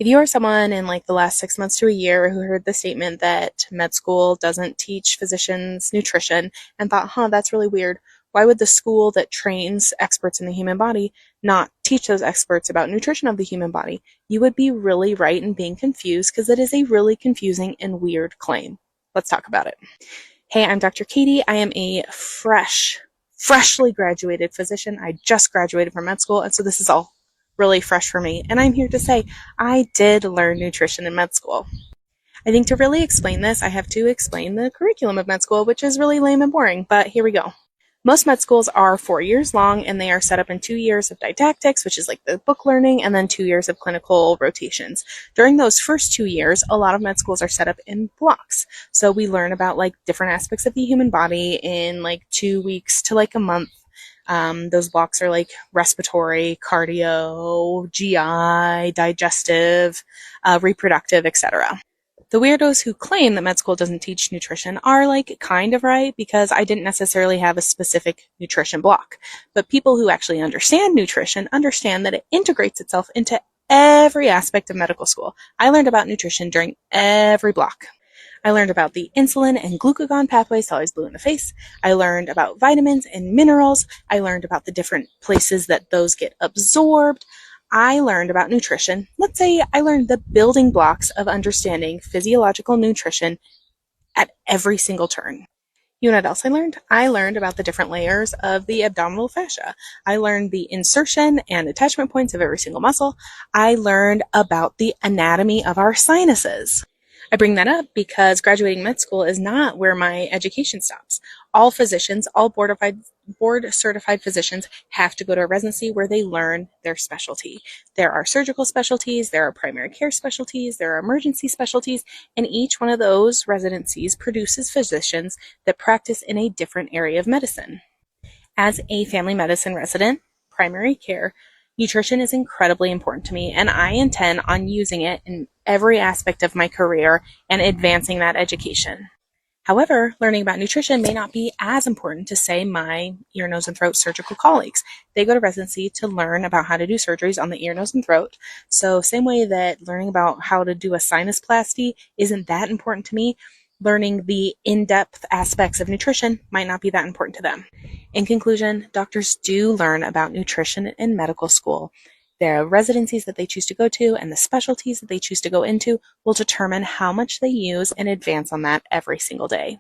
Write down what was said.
If you are someone in like the last 6 months to a year who heard the statement that med school doesn't teach physicians nutrition and thought, that's really weird. Why would the school that trains experts in the human body not teach those experts about nutrition of the human body? You would be really right in being confused because it is a really confusing and weird claim. Let's talk about it. Hey, I'm Dr. Katie. I am a freshly graduated physician. I just graduated from med school, and so this is all really fresh for me. And I'm here to say I did learn nutrition in med school. I think to really explain this, I have to explain the curriculum of med school, which is really lame and boring, but here we go. Most med schools are 4 years long, and they are set up in 2 years of didactics, which is like the book learning, and then 2 years of clinical rotations. During those first 2 years, a lot of med schools are set up in blocks. So we learn about like different aspects of the human body in like 2 weeks to like a month. Those blocks are like respiratory, cardio, GI, digestive, reproductive, etc. The weirdos who claim that med school doesn't teach nutrition are like kind of right because I didn't necessarily have a specific nutrition block. But people who actually understand nutrition understand that it integrates itself into every aspect of medical school. I learned about nutrition during every block. I learned about the insulin and glucagon pathways till I was blue in the face. I learned about vitamins and minerals. I learned about the different places that those get absorbed. I learned about nutrition. Let's say I learned the building blocks of understanding physiological nutrition at every single turn. You know what else I learned? I learned about the different layers of the abdominal fascia. I learned the insertion and attachment points of every single muscle. I learned about the anatomy of our sinuses. I bring that up because graduating med school is not where my education stops. All physicians, all board-certified physicians have to go to a residency where they learn their specialty. There are surgical specialties, there are primary care specialties, there are emergency specialties, and each one of those residencies produces physicians that practice in a different area of medicine. As a family medicine resident, primary care, nutrition is incredibly important to me, and I intend on using it in every aspect of my career and advancing that education. However, learning about nutrition may not be as important to, say, my ear, nose, and throat surgical colleagues. They go to residency to learn about how to do surgeries on the ear, nose, and throat. So same way that learning about how to do a sinusplasty isn't that important to me, learning the in-depth aspects of nutrition might not be that important to them. In conclusion, doctors do learn about nutrition in medical school. The residencies that they choose to go to and the specialties that they choose to go into will determine how much they use and advance on that every single day.